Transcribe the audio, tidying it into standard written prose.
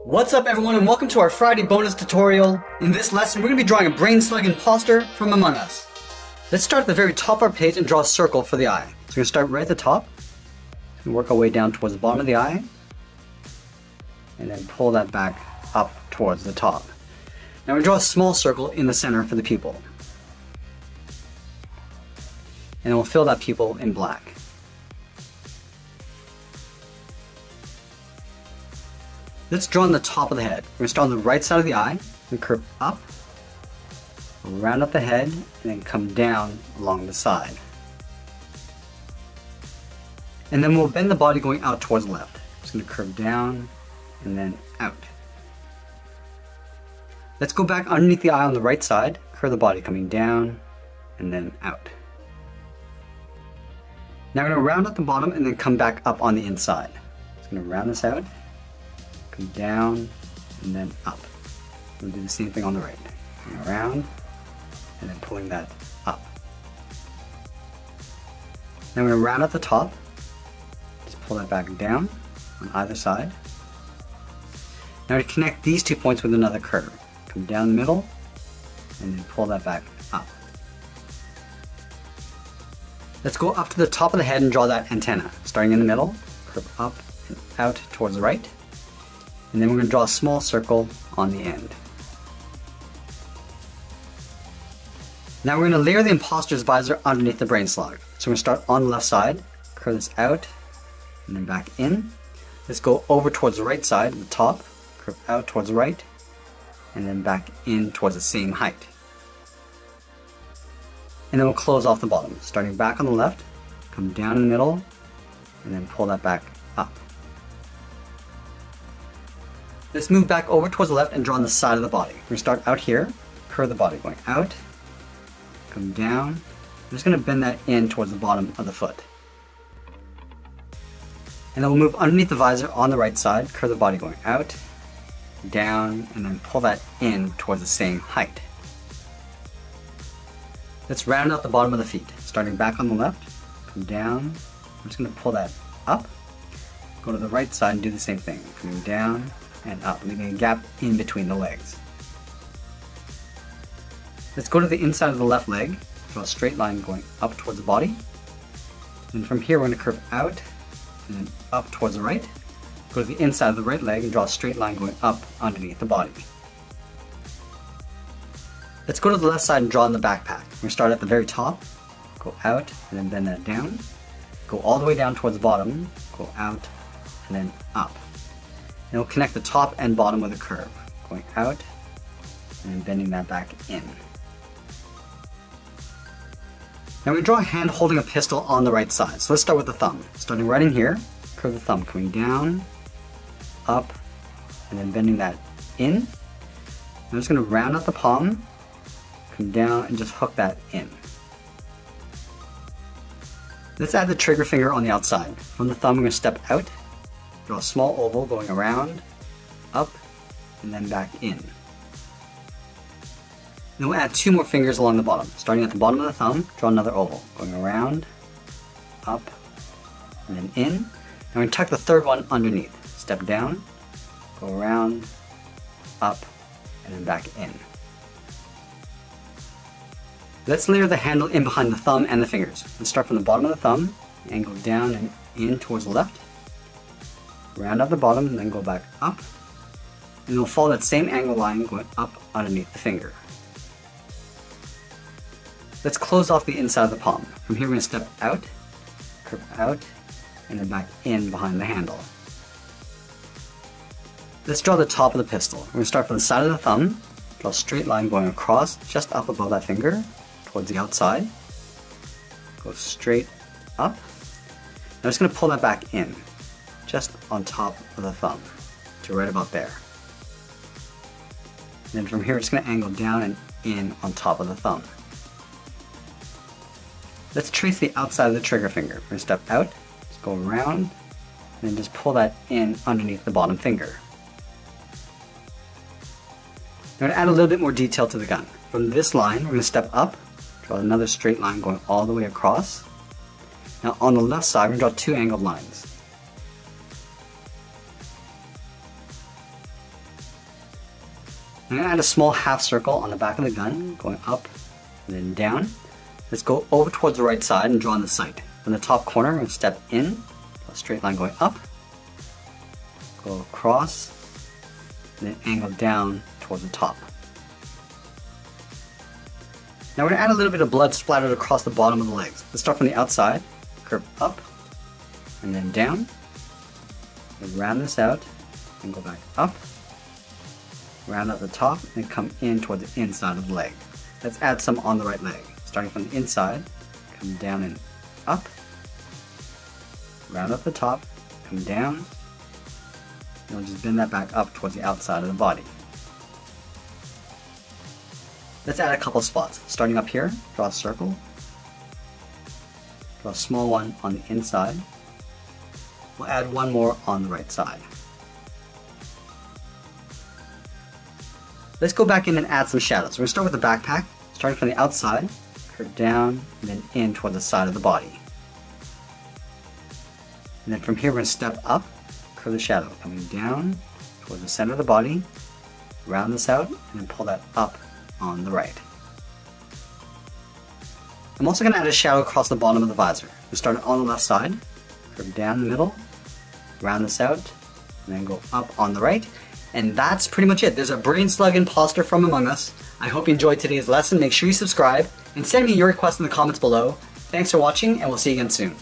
What's up everyone and welcome to our Friday bonus tutorial. In this lesson we're going to be drawing a Brainslug imposter from Among Us. Let's start at the very top of our page and draw a circle for the eye. So we're going to start right at the top and work our way down towards the bottom of the eye and then pull that back up towards the top. Now we're going to draw a small circle in the center for the pupil. And then we'll fill that pupil in black. Let's draw on the top of the head. We're going to start on the right side of the eye and curve up, round up the head, and then come down along the side. And then we'll bend the body going out towards the left. Just going to curve down and then out. Let's go back underneath the eye on the right side, curve the body coming down and then out. Now we're going to round at the bottom and then come back up on the inside. Just going to round this out, come down and then up. We'll do the same thing on the right. Going around and then pulling that up. Now we're going to round at the top. Just pull that back down on either side. Now to connect these 2 points with another curve. Come down the middle and then pull that back up. Let's go up to the top of the head and draw that antenna. Starting in the middle, curve up and out towards the right. And then we're going to draw a small circle on the end. Now we're going to layer the imposter's visor underneath the Brainslug. So we're going to start on the left side, curve this out, and then back in. Let's go over towards the right side, the top, curve out towards the right, and then back in towards the same height. And then we'll close off the bottom, starting back on the left, come down in the middle, and then pull that back up. Let's move back over towards the left and draw on the side of the body. We're going to start out here, curve the body going out, come down. I'm just going to bend that in towards the bottom of the foot. And then we'll move underneath the visor on the right side, curve the body going out, down, and then pull that in towards the same height. Let's round out the bottom of the feet. Starting back on the left, come down. I'm just going to pull that up, go to the right side and do the same thing. Coming down and up, leaving a gap in between the legs. Let's go to the inside of the left leg, draw a straight line going up towards the body. And from here we're going to curve out and then up towards the right. Go to the inside of the right leg and draw a straight line going up underneath the body. Let's go to the left side and draw in the backpack. We're going to start at the very top, go out and then bend that down. Go all the way down towards the bottom, go out and then up. And we'll connect the top and bottom with a curve, going out and then bending that back in. Now we draw a hand holding a pistol on the right side. So let's start with the thumb. Starting right in here, curve the thumb coming down, up, and then bending that in. I'm just going to round out the palm, come down and just hook that in. Let's add the trigger finger on the outside. From the thumb we're going to step out, draw a small oval going around, up, and then back in. Then we'll add 2 more fingers along the bottom. Starting at the bottom of the thumb, draw another oval, going around, up, and then in. Now we're going to tuck the third one underneath. Step down, go around, up, and then back in. Let's layer the handle in behind the thumb and the fingers. Let's start from the bottom of the thumb, angle down and in towards the left. Round out the bottom and then go back up. And we'll follow that same angle line going up underneath the finger. Let's close off the inside of the palm. From here we're going to step out, curve out, and then back in behind the handle. Let's draw the top of the pistol. We're going to start from the side of the thumb, draw a straight line going across just up above that finger towards the outside. Go straight up. I'm just going to pull that back in, just on top of the thumb, to right about there. And then from here it's going to angle down and in on top of the thumb. Let's trace the outside of the trigger finger. We're going to step out, just go around, and then just pull that in underneath the bottom finger. I'm going to add a little bit more detail to the gun. From this line, we're going to step up, draw another straight line going all the way across. Now on the left side, we're going to draw 2 angled lines. I'm going to add a small half circle on the back of the gun, going up and then down. Let's go over towards the right side and draw on the sight. From the top corner, I'm going to step in, a straight line going up, go across, and then angle down towards the top. Now we're going to add a little bit of blood splattered across the bottom of the legs. Let's start from the outside, curve up, and then down, and round this out, and go back up, round out the top, and come in toward the inside of the leg. Let's add some on the right leg. Starting from the inside, come down and up, round up the top, come down, and we'll just bend that back up towards the outside of the body. Let's add a couple spots. Starting up here, draw a circle, draw a small one on the inside. We'll add one more on the right side. Let's go back in and add some shadows. We're going to start with the backpack, starting from the outside, curve down, and then in toward the side of the body. And then from here we're going to step up, curve the shadow, coming down toward the center of the body, round this out, and then pull that up on the right. I'm also going to add a shadow across the bottom of the visor. We start on the left side, curve down the middle, round this out, and then go up on the right. And that's pretty much it. There's a Brainslug imposter from Among Us. I hope you enjoyed today's lesson. Make sure you subscribe and send me your requests in the comments below. Thanks for watching, and we'll see you again soon.